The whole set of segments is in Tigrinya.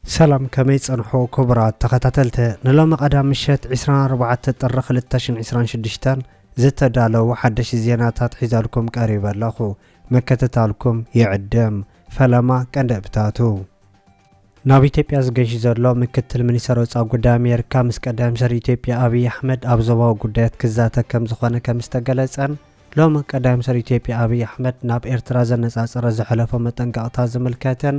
سلام كمي صنحو كبرات تختتلت نلوم قدام مشت 24 ጥር 2026 ዝተዳለው ሓደሽ ዜናታት ሒዛልኩም ቀሪበ ኣለኹ መከታተልኩም ይዕደም ፈለማ ቀንደብታቱ ናብ ኢትዮጵያ ዝገሽ ዘሎ ምክትል ሚኒስትር ወጻኢ ጉዳይ አሜሪካ ምስ ቀዳም ሰር ኢትዮጵያ አብይ አህመድ ኣብ ዞባዊ ጉዳያት ክዛተ ከም ዝኾነ ከም ዝተገለጸን ሎም ቀዳም ሰር ኢትዮጵያ አብይ አህመድ ናብ ኤርትራ ዘነጻጸረ ዝሐለፈ መጠንቀቕታ ዝምልከተን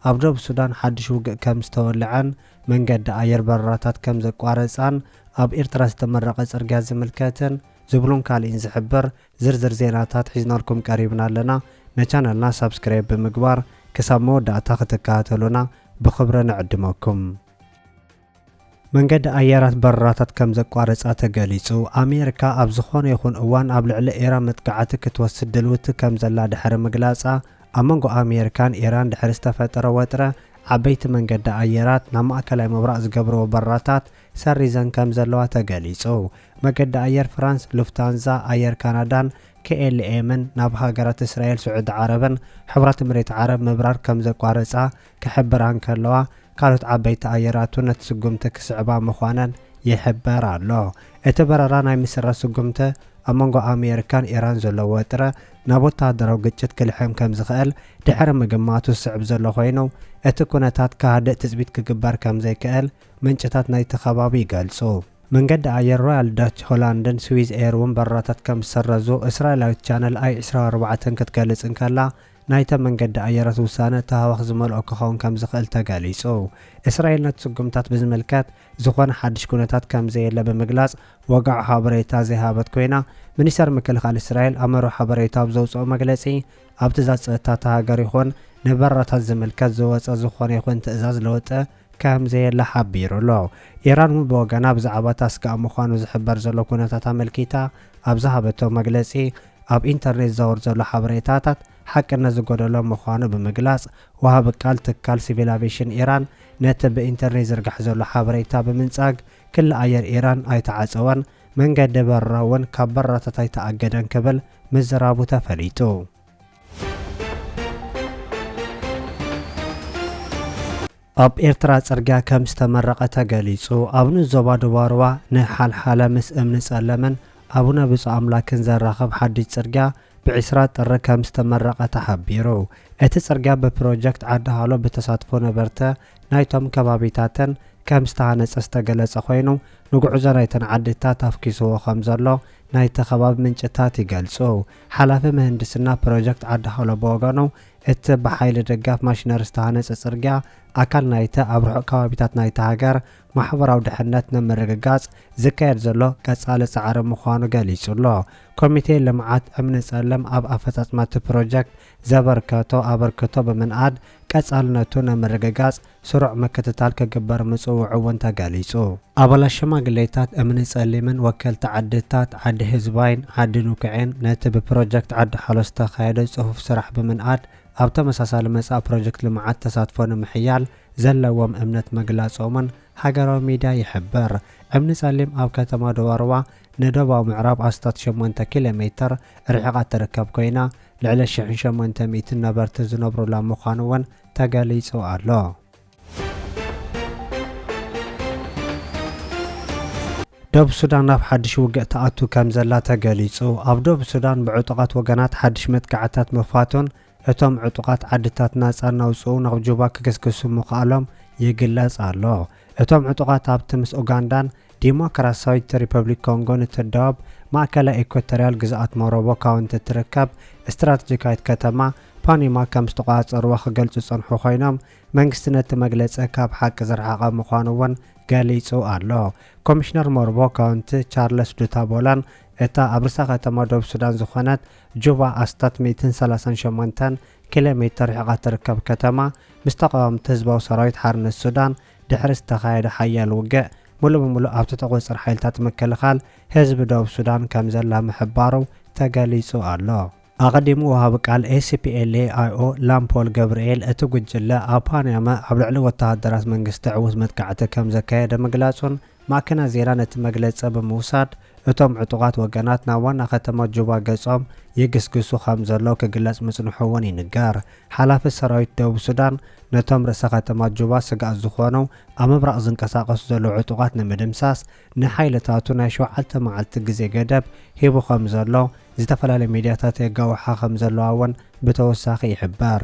ኣብ ደቡብ ሱዳን ሓድሽ ውግእ ከም ዝተወልዐን መንገዲ ኣየር በረራታት ከም ዘቋረጻን ኣብ ኤርትራ ዝተመረቐ ጽርግያ ዝምልከተን ዝብሉን ካልእን ዝሕብር ዝርዝር ዜናታት ሒዝናልኩም ቀሪብና ኣለና ነቻነልና ሰብስክራይብ ብምግባር ክሳብ መወዳእታ ክትከታተሉና ብኽብሪ ንዕድመኩም መንገዲ ኣየራት በረራታት ከም ዘቋረጻ ተገሊጹ ኣሜሪካ ኣብ ዝኾነ ይኹን እዋን ኣብ ልዕሊ ኢራን መጥቃዕቲ ክትወስድ ድልውቲ ከም ዘላ ድሕሪ ምግላጻ ኣመንጎ ኣሜሪካን ኢራን ድሕሪ ዝተፈጠረ ወጥረ ዓበይቲ መንገዲ ኣየራት ናብ ማእከላይ ምብራቕ ዝገብርዎ በረራታት ሰሪዘን ከም ዘለዋ ተገሊጹ መንገዲ ኣየር ፍራንስ ሉፍታንዛ ኣየር ካናዳን KLMን ናብ ሃገራት እስራኤል ስዑድ ዓረብን ሕብረት መሬት ዓረብ ምብራር ከም ዘቋረጻ ክሕብራን ከለዋ ካልኦት ዓበይቲ ኣየራቱ ነቲ ስጉምቲ ክስዕባ ምዃነን ይሕበር ኣሎ እቲ በረራ ናይ ምስራት ስጉምቲ ኣመንጎ ኣሜሪካን ኢራን ዘሎ ወጥረ ናብ ወተሃደራዊ ግጭት ክልሕም ከም ዝኽእል ድሕሪ ምግማቱ ዝስዕብ ዘሎ ኮይኑ እቲ ኩነታት ካህድእ ትፅቢት ክግበር ከም ዘይክእል ምንጭታት ናይቲ ከባቢ ይገልጹ መንገዲ ኣየር ሮያል ዳች ሆላንድን ስዊዝ ኤርውን በረራታት ከም ዝሰረዙ እስራኤላዊት ቻነል ኣይ 24 ክትገልጽ እንከላ ናይተ መንገዲ ኣየራት ውሳነ ተሃዋኽ ዝመልኦ ክኸውን ከም ዝኽእል ተገሊጹ እስራኤል ነቲ ስጉምታት ብዝምልከት ዝኾነ ሓድሽ ኩነታት ከም ዘየለ ብምግላጽ ወጋዕ ሓበሬታ ዘይሃበት ኮይና ሚኒስተር ምክልኻል እስራኤል ኣመርሖ ሓበሬታ ብዘውፅኦ መግለጺ ኣብ ትእዛዝ ፀጥታ ሃገር ይኹን ንበረራታት ዝምልከት ዝወፀ ዝኾነ ይኹን ትእዛዝ ለውጥ ከም ዘየለ ሓቢሩ ኣሎ ኢራን እውን ብወገና ብዛዕባ ታስጋእ ምዃኑ ዝሕበር ዘሎ ኩነታት ኣመልኪታ ኣብ ዝሃበቶ መግለጺ ኣብ ኢንተርኔት ዘወርድ ዘሎ ሓበሬታታት ሓቅነት ዝጎደሎ ምዃኑ ብምግላጽ ወሃቢ ቃል ትካል ሲቪል አቪዬሽን ኢራን ነቲ ብኢንተርኔት ዝርጋሕ ዘሎ ሓበሬታ ብምንጻግ ክሊ ኣየር ኢራን ኣይተዓፀወን መንገዲ በረራ እውን ካብ በረራታት ኣይተኣገደን ክብል ምዝራቡ ተፈሊጡ ኣብ ኤርትራ ጽርግያ ከም ዝተመረቐ ተገሊጹ ኣብኑ ዞባ ዱባርዋ ንሓልሓለ ምስ እምኒ ጸለምን ኣቡነ ብፁዕ ኣምላክን ዘራኸብ ሓድሽ ጽርግያ ብ20 ጥሪ ከም ዝተመረቐ ተሓቢሩ እቲ ጽርግያ ብፕሮጀክት ዓዲ ሃሎ ብተሳትፎ ነበርተ ናይቶም ከባቢታትን ከም ዝተሃነጸ ዝተገለጸ ኮይኑ ንጉዕዞ ናይተን ዓድታት ኣፍኪስዎ ከም ዘሎ ናይቲ ከባቢ ምንጭታት ይገልጹ ሓላፊ ምህንድስና ፕሮጀክት ዓዲ ሃሎ ብወገኑ እቲ ብሓይሊ ደጋፍ ማሽነሪ ዝተሃነጸ ጽርግያ ኣካል ናይቲ ኣብ ርሑቕ ከባቢታት ናይቲ ሃገር ማሕበራዊ ድሕነት ንምርግጋጽ ዝካየድ ዘሎ ቀጻሊ ጻዕሪ ምዃኑ ገሊጹ ኣሎ ኮሚቴ ልምዓት እምኒ ጸለም ኣብ ኣፈጻጽማቲ ፕሮጀክት ዘበርከቶ ኣበርክቶ ብምንኣድ ቀጻልነቱ ንምርግጋጽ ስሩዕ ምክትታል ክግበር ምጽውዑ እውን ተገሊጹ ኣባላት ሽማግሌታት እምኒ ጸሊምን ወከልቲ ዓድታት ዓዲ ህዝባይን ዓዲ ንኩዕን ነቲ ብፕሮጀክት ዓዲ ሓሎ ዝተኻየደ ጽፉፍ ስራሕ ብምንኣድ ኣብ ተመሳሳሊ መጻኢ ፕሮጀክት ልምዓት ተሳትፎ ንምሕያል ዘለዎም እምነት መግላጾምን ሃገራዊ ሚድያ ይሕብር እምኒ ጸሊም ኣብ ከተማ ዱባርዋ ንደቡባዊ ምዕራብ ኣስታት 8 ኪሎ ሜትር ርሕቓ ትርከብ ኮይና ልዕሊ 1800 ነበርቲ ዝነብሩላ ምዃኑ እውን ተገሊጹ ኣሎ ደቡብ ሱዳን ናብ ሓድሽ ውግእ ተኣቱ ከም ዘላ ተገሊጹ ኣብ ደቡብ ሱዳን ብዕጡቓት ወገናት ሓድሽ መጥቃዕትታት ምፋቱን እቶም ዕጡቓት ዓድታት ናጻ ናውፅኡ ናብ ጁባ ክክስክሱ ምኽኣሎም ይግለጽ ኣሎ እቶም ዕጡቓት ኣብቲ ምስ ኡጋንዳን ዲሞክራሲያዊት ሪፐብሊክ ኮንጎን እትደወብ ማእከላይ ኢኳቶርያል ግዝኣት ሞሮቦ ካውንቲ ትርከብ ስትራቴጂካዊት ከተማ ፓኒማ ከም ዝተቆጻጸርዋ ክገልጹ ጸንሑ ኮይኖም መንግስቲ ነቲ መግለጺ ካብ ሓቂ ዝረሓቐ ምዃኑ እውን ገሊጹ ኣሎ ኮሚሽነር ሞሮቦ ካውንቲ ቻርለስ ዱታቦላን እታ ኣብ ርዕሰ ከተማ ደቡብ ሱዳን ዝኾነት ጁባ ኣስታት 138 ኪሎ ሜትር ርሕቓ ትርከብ ከተማ ምስ ተቃወምቲ ህዝባዊ ሰራዊት ሓርነት ሱዳን ድሕሪ ዝተኻየደ ሓያል ውግእ ሙሉእ ብምሉእ ኣብቲ ተቖጻጸር ሓይልታት ምክልኻል ህዝቢ ደቡብ ሱዳን ከም ዘላ ምሕባሩ ተገሊጹ ኣሎ ኣቐዲሙ ወሃቢ ቃል ACPLA-IO ላምፖል ገብርኤል እቲ ጉጅለ ኣብ ፓናማ ኣብ ልዕሊ ወተሃደራት መንግስቲ ዕዉት መጥቃዕቲ ከም ዘካየደ ምግላጹን ማዕከናት ዜና ነቲ መግለጺ ብምውሳድ እቶም ዕጡቃት ወገናት ናብ ዋና ከተማ ጁባ ገጾም ይግስግሱ ከም ዘሎ ክግለጽ ምጽንሖውን ይንገር። ሓላፊ ሰራዊት ደቡብ ሱዳን ነቶም ርእሰ ከተማ ጁባ ስጋት ዝኾኑ ኣብ ምብራቕ ዝንቀሳቐሱ ዘለዉ ዕጡቃት ንምድምሳስ ንሓይልታቱ ናይ 7 መዓልቲ ግዜ ገደብ ሂቡ ከም ዘሎ ዝተፈላለዩ ሚድያታት የጋውሓ ከም ዘለዋ እውን ብተወሳኺ ይሕበር።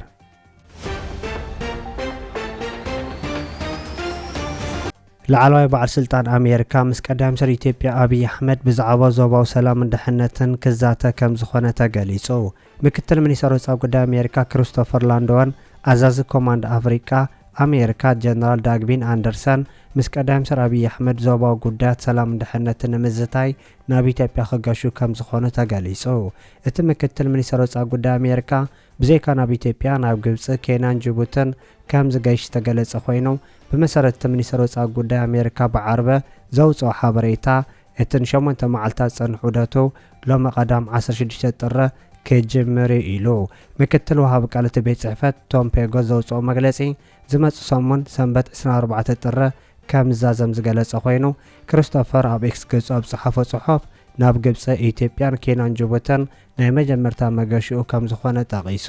ላዕለዋይ በዓል ስልጣን ኣሜሪካ ምስ ቀዳማይ ሚኒስትር ኢትዮጵያ አብይ አሕመድ ብዛዕባ ዞባዊ ሰላምን ድሕነትን ክዛተ ከም ዝኾነ ተገሊጹ። ምክትል ሚኒስትር ወጻኢ ጉዳይ ኣሜሪካ ክሪስቶፈር ላንዶወን ኣዛዚ ኮማንድ ኣፍሪቃ ኣሜሪካ ጀነራል ዳግቢን ኣንደርሰን ምስ ቀዳማይ ሚኒስትር አብይ አሕመድ ዞባዊ ጉዳያት ሰላምን ድሕነትን ንምዝታይ ናብ ኢትዮጵያ ክገሹ ከም ዝኾኑ ተገሊጹ። እቲ ምክትል ሚኒስትር ወጻኢ ጉዳይ ኣሜሪካ ብዘይካ ናብ ኢትዮጵያ ናብ ግብፂ፣ ኬንያን ጅቡትን ከም ዝገይሽ ተገለጸ ኮይኑ ብመሰረት ሚኒስትር ወጻኢ ጉዳይ ኣሜሪካ ብዓርበ ዘውፅኦ ሓበሬታ እትን 8 መዓልታት ጸንሑ ዑደቱ ሎሚ ቀዳም 16 ጥረ ከጅምር ኢሉ ምክትል ወሃቢ ቃል እቲ ቤት ጽሕፈት ቶም ፔጎ ዘውፅኦ መግለጺ ዝመጽእ ሰሙን ሰንበት 24 ጥረ ከም ዝዛዘም ዝገለጸ ኮይኑ ክሪስቶፈር ኣብ ኤክስ ገጹ ኣብ ጽሓፎ ጽሑፍ ናብ ግብፂ፣ ኢትዮጵያን ኬንያን ጅቡትን ናይ መጀመርታ መገሽኡ ከም ዝኾነ ጠቒሱ።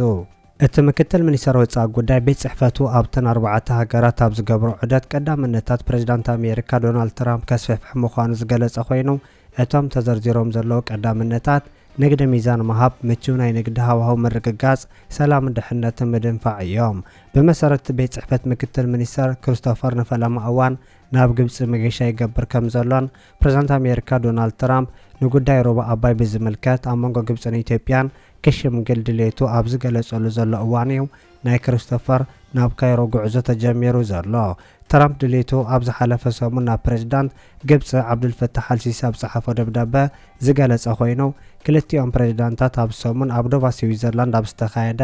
እቲ ምክትል ሚኒስትር ወጻኢ ጉዳይ ቤት ጽሕፈቱ ኣብተን 4 ሃገራት ኣብ ዝገብሮ ዑደት ቀዳምነታት ፕሬዝዳንት ኣሜሪካ ዶናልድ ትራምፕ ከስፈፍሕ ምዃኑ ዝገለጸ ኮይኑ እቶም ተዘርዚሮም ዘለዉ ቀዳምነታት ንግዲ ሚዛን መሃብ፣ ምቹው ናይ ንግዲ ሃዋህው ምርግጋጽ፣ ሰላምን ድሕነትን ምድንፋዕ እዮም። ብመሰረት ቤት ጽሕፈት ምክትል ሚኒስትር ክሪስቶፈር ንፈለማ እዋን ናብ ግብፂ መገሻ ይገብር ከም ዘሎን ፕሬዝዳንት ኣሜሪካ ዶናልድ ትራምፕ ንጉዳይ ሩባ ኣባይ ብዝምልከት ኣብ መንጎ ግብፅን ኢትዮጵያን ክሽምግል ድሌቱ ኣብ ዝገለጸሉ ዘሎ እዋን እዩ ናይ ክሪስቶፈር ናብ ካይሮ ጉዕዞ ተጀሚሩ ዘሎ። ትራምፕ ድሌቱ ኣብ ዝሓለፈ ሰሙን ናብ ፕሬዝዳንት ግብፂ ዓብዱልፈታሕ አልሲሲ ኣብ ጽሓፎ ደብዳቤ ዝገለጸ ኮይኑ ክልቲኦም ፕሬዝዳንታት ኣብ ሰሙን ኣብ ዶባ ስዊዘርላንድ ኣብ ዝተኻየደ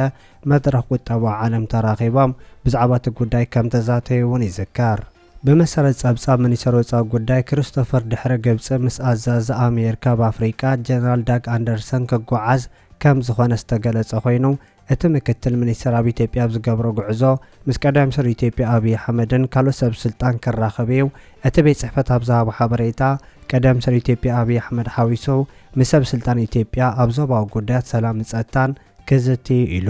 መድረኽ ቁጠባ ዓለም ተራኺቦም ብዛዕባ እቲ ጉዳይ ከም ተዛተዩ እውን ይዝከር። ብመሰረት ጸብጻብ ሚኒስትር ወጻኢ ጉዳይ ክሪስቶፈር ድሕሪ ግብፂ ምስ ኣዛዚ ኣሜሪካ ብኣፍሪቃ ጀነራል ዳግ ኣንደርሰን ክጓዓዝ ከም ዝኾነ ዝተገለጸ ኮይኑ እቲ ምክትል ሚኒስትር ኣብ ኢትዮጵያ ኣብ ዝገብሮ ጉዕዞ ምስ ቀዳማይ ሚኒስትር ኢትዮጵያ አብይ አሕመድን ካልኦት ሰብ ስልጣን ክራኸብ እዩ። እቲ ቤት ጽሕፈት ኣብ ዝሃቦ ሓበሬታ ቀዳማይ ሚኒስትር ኢትዮጵያ አብይ አሕመድ ሓዊሱ ምስ ሰብ ስልጣን ኢትዮጵያ ኣብ ዞባዊ ጉዳያት ሰላምን ጸጥታን ክዝትዩ ኢሉ።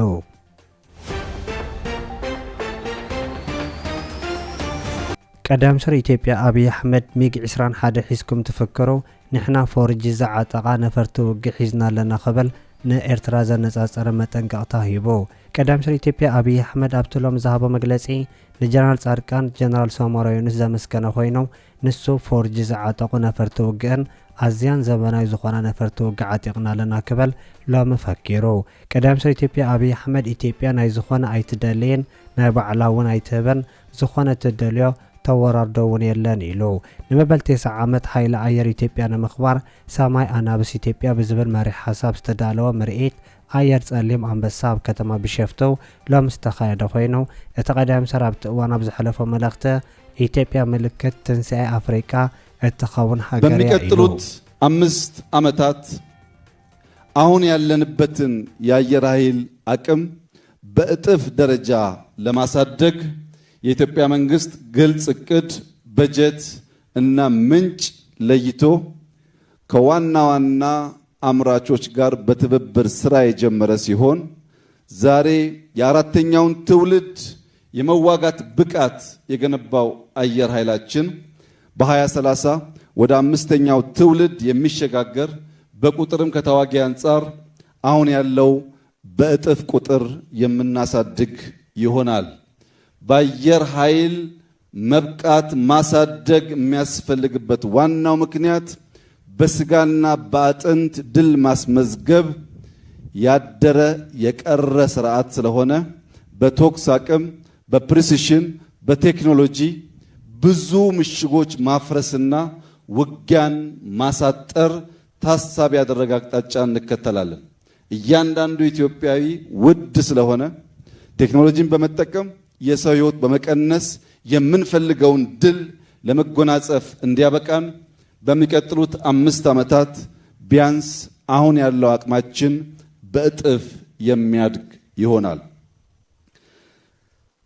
ቀዳማይ ሚኒስትር ኢትዮጵያ አብይ አሕመድ ሚግ 21 ሒዝኩም ትፍክሩ ንሕና ፎርጂ ዝዓጠቓ ነፈርቲ ውግእ ሒዝና ኣለና ክብል ንኤርትራ ዘነጻጸረ መጠንቀቕታ ሂቡ። ቀዳማይ ሚኒስትር ኢትዮጵያ አብይ አሕመድ ኣብቲ ሎሚ ዝሃቦ መግለጺ ንጀነራል ጻድቃን ጀነራል ሰሞራ ዩኑስ ዘመስገነ ኮይኑ ንሱ ፎርጂ ዝዓጠቑ ነፈርቲ ውግእን ኣዝያን ዘመናዊ ዝኾነ ነፈርቲ ውግእ ዓጢቕና ኣለና ክብል ሎሚ ፈኪሩ። ቀዳማይ ሚኒስትር ኢትዮጵያ አብይ አሕመድ ኢትዮጵያ ናይ ዝኾነ ኣይትደልይን ናይ ባዕላ እውን ኣይትህብን ዝኾነ ትደልዮ ተወራርዶ እውን የለን ኢሉ ንመበል 9 ዓመት ሓይሊ ኣየር ኢትዮጵያ ንምኽባር ሰማይ ኣናብስ ኢትዮጵያ ብዝብል መሪሕ ሓሳብ ዝተዳለወ ምርኢት ኣየር ጸሊም ኣንበሳ ኣብ ከተማ ቢሸፍቱ ሎሚ ዝተኻየደ ኮይኑ እቲ ቀዳማይ ሚኒስትር ኣብቲ እዋን ኣብ ዝሓለፈ መልእኽቲ ኢትዮጵያ ምልክት ትንሣኤ ኣፍሪቃ እትኸውን ሃገር እያ ኢሉ በሚቀጥሉት 5 ዓመታት አሁን ያለንበትን የአየር ኃይል አቅም በእጥፍ ደረጃ ለማሳደግ የኢትዮጵያ መንግስት ግልጽ እቅድ፣ በጀት እና ምንጭ ለይቶ ከዋና ዋና አምራቾች ጋር በትብብር ስራ የጀመረ ሲሆን ዛሬ የአራተኛውን ትውልድ የመዋጋት ብቃት የገነባው አየር ኃይላችን በ2030 ወደ 5ኛው ትውልድ የሚሸጋገር በቁጥርም ከተዋጊ አንጻር አሁን ያለው በእጥፍ ቁጥር የምናሳድግ ይሆናል። በአየር ኃይል መብቃት ማሳደግ የሚያስፈልግበት ዋናው ምክንያት በስጋና በአጥንት ድል ማስመዝገብ ያደረ የቀረ ስርዓት ስለሆነ በቶክስ አቅም፣ በፕሪሲሽን፣ በቴክኖሎጂ ብዙ ምሽጎች ማፍረስና ውጊያን ማሳጠር ታሳቢ ያደረገ አቅጣጫ እንከተላለን። እያንዳንዱ ኢትዮጵያዊ ውድ ስለሆነ ቴክኖሎጂን በመጠቀም የሰው ሕይወት በመቀነስ የምንፈልገውን ድል ለመጎናጸፍ እንዲያበቃን በሚቀጥሉት 5 ዓመታት ቢያንስ አሁን ያለው አቅማችን በእጥፍ የሚያድግ ይሆናል።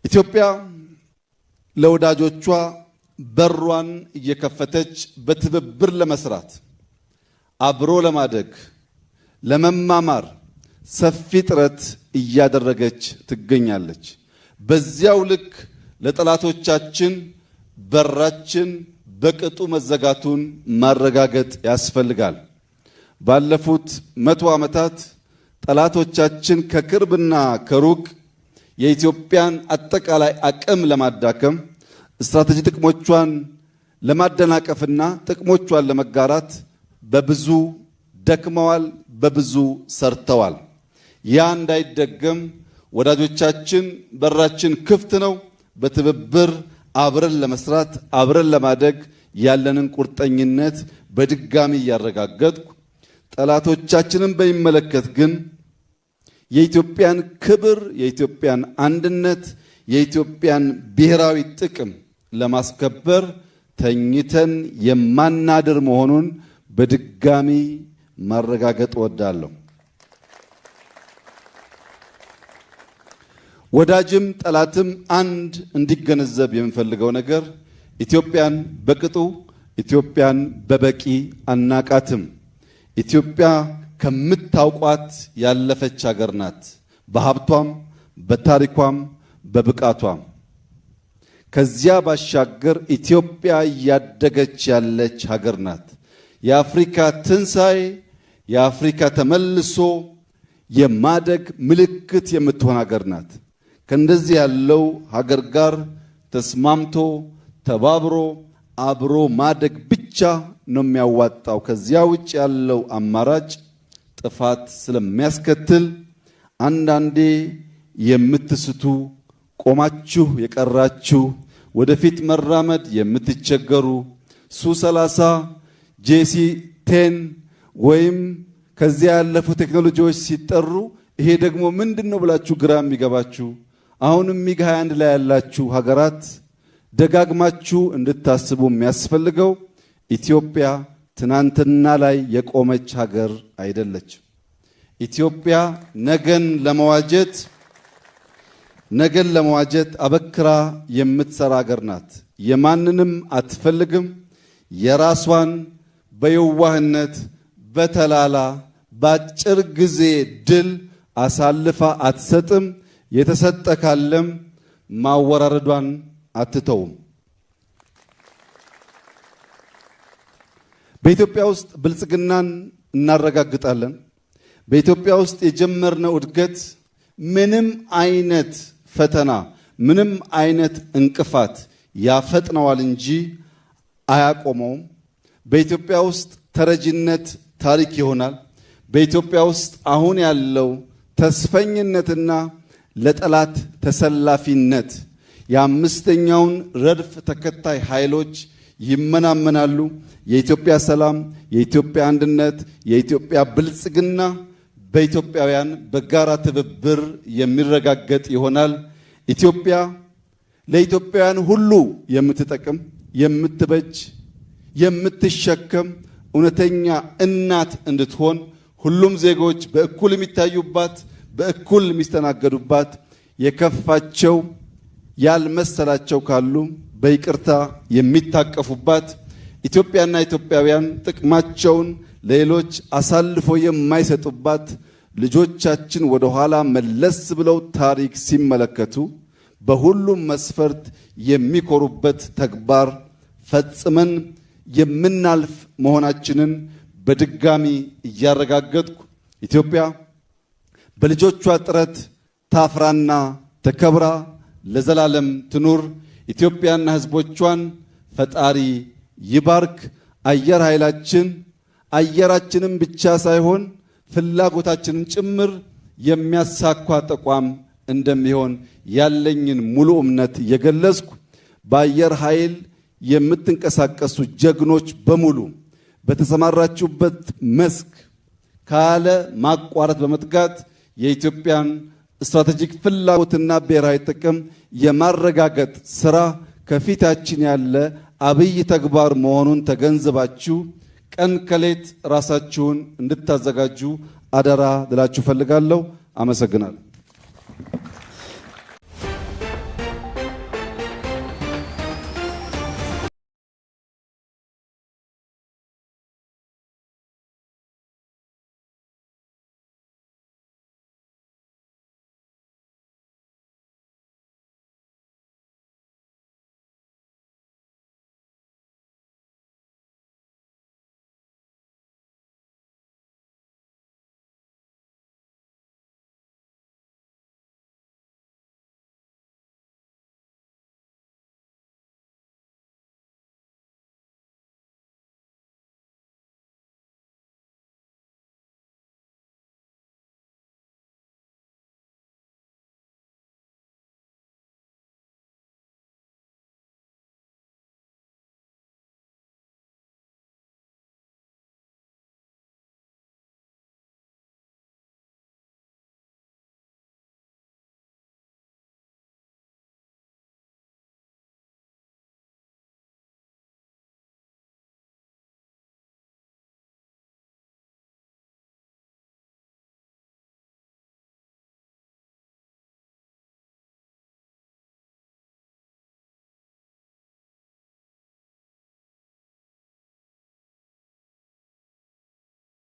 ኢትዮጵያ ለወዳጆቿ በሯን እየከፈተች በትብብር ለመስራት አብሮ ለማደግ ለመማማር ሰፊ ጥረት እያደረገች ትገኛለች። በዚያው ልክ ለጠላቶቻችን በራችን በቅጡ መዘጋቱን ማረጋገጥ ያስፈልጋል። ባለፉት 100 ዓመታት ጠላቶቻችን ከቅርብና ከሩቅ የኢትዮጵያን አጠቃላይ አቅም ለማዳከም ስትራቴጂ ጥቅሞቿን ለማደናቀፍና ጥቅሞቿን ለመጋራት በብዙ ደክመዋል፣ በብዙ ሰርተዋል። ያ እንዳይደገም ወዳጆቻችን በራችን ክፍት ነው። በትብብር አብረን ለመስራት አብረን ለማደግ ያለንን ቁርጠኝነት በድጋሚ እያረጋገጥኩ ጠላቶቻችንን በሚመለከት ግን የኢትዮጵያን ክብር፣ የኢትዮጵያን አንድነት፣ የኢትዮጵያን ብሔራዊ ጥቅም ለማስከበር ተኝተን የማናድር መሆኑን በድጋሚ ማረጋገጥ እወዳለሁ። ወዳጅም ጠላትም አንድ እንዲገነዘብ የምፈልገው ነገር ኢትዮጵያን በቅጡ ኢትዮጵያን በበቂ አናቃትም። ኢትዮጵያ ከምታውቋት ያለፈች ሀገር ናት። በሀብቷም በታሪኳም በብቃቷም። ከዚያ ባሻገር ኢትዮጵያ እያደገች ያለች ሀገር ናት። የአፍሪካ ትንሣኤ የአፍሪካ ተመልሶ የማደግ ምልክት የምትሆን ሀገር ናት። ከእንደዚህ ያለው ሀገር ጋር ተስማምቶ ተባብሮ አብሮ ማደግ ብቻ ነው የሚያዋጣው። ከዚያ ውጭ ያለው አማራጭ ጥፋት ስለሚያስከትል አንዳንዴ የምትስቱ ቆማችሁ የቀራችሁ ወደፊት መራመድ የምትቸገሩ ሱ30 JC10 ወይም ከዚያ ያለፉ ቴክኖሎጂዎች ሲጠሩ ይሄ ደግሞ ምንድነው ብላችሁ ግራ የሚገባችሁ አሁንም ሚግ 21 ላይ ያላችሁ ሀገራት ደጋግማችሁ እንድታስቡ የሚያስፈልገው ኢትዮጵያ ትናንትና ላይ የቆመች ሀገር አይደለች። ኢትዮጵያ ነገን ለመዋጀት አበክራ የምትሰራ ሀገር ናት። የማንንም አትፈልግም። የራሷን በየዋህነት በተላላ በአጭር ጊዜ ድል አሳልፋ አትሰጥም። የተሰጠ ካለም ማወራረዷን አትተውም። በኢትዮጵያ ውስጥ ብልጽግናን እናረጋግጣለን። በኢትዮጵያ ውስጥ የጀመርነው እድገት ምንም አይነት ፈተና ምንም አይነት እንቅፋት ያፈጥነዋል እንጂ አያቆመውም። በኢትዮጵያ ውስጥ ተረጂነት ታሪክ ይሆናል። በኢትዮጵያ ውስጥ አሁን ያለው ተስፈኝነትና ለጠላት ተሰላፊነት የአምስተኛውን ረድፍ ተከታይ ኃይሎች ይመናመናሉ። የኢትዮጵያ ሰላም፣ የኢትዮጵያ አንድነት፣ የኢትዮጵያ ብልጽግና በኢትዮጵያውያን በጋራ ትብብር የሚረጋገጥ ይሆናል። ኢትዮጵያ ለኢትዮጵያውያን ሁሉ የምትጠቅም የምትበጅ የምትሸከም እውነተኛ እናት እንድትሆን ሁሉም ዜጎች በእኩል የሚታዩባት በእኩል የሚስተናገዱባት የከፋቸው ያልመሰላቸው ካሉ በይቅርታ የሚታቀፉባት ኢትዮጵያና ኢትዮጵያውያን ጥቅማቸውን ለሌሎች አሳልፎ የማይሰጡባት ልጆቻችን ወደ ኋላ መለስ ብለው ታሪክ ሲመለከቱ በሁሉም መስፈርት የሚኮሩበት ተግባር ፈጽመን የምናልፍ መሆናችንን በድጋሚ እያረጋገጥኩ ኢትዮጵያ በልጆቿ ጥረት ታፍራና ተከብራ ለዘላለም ትኑር። ኢትዮጵያና ሕዝቦቿን ፈጣሪ ይባርክ። አየር ኃይላችን አየራችንን ብቻ ሳይሆን ፍላጎታችንን ጭምር የሚያሳካ ተቋም እንደሚሆን ያለኝን ሙሉ እምነት እየገለጽኩ በአየር ኃይል የምትንቀሳቀሱ ጀግኖች በሙሉ በተሰማራችሁበት መስክ ካለ ማቋረጥ በመትጋት የኢትዮጵያን ስትራቴጂክ ፍላጎትና ብሔራዊ ጥቅም የማረጋገጥ ስራ ከፊታችን ያለ አብይ ተግባር መሆኑን ተገንዝባችሁ ቀን ከሌት ራሳችሁን እንድታዘጋጁ አደራ ልላችሁ ፈልጋለሁ። አመሰግናለሁ።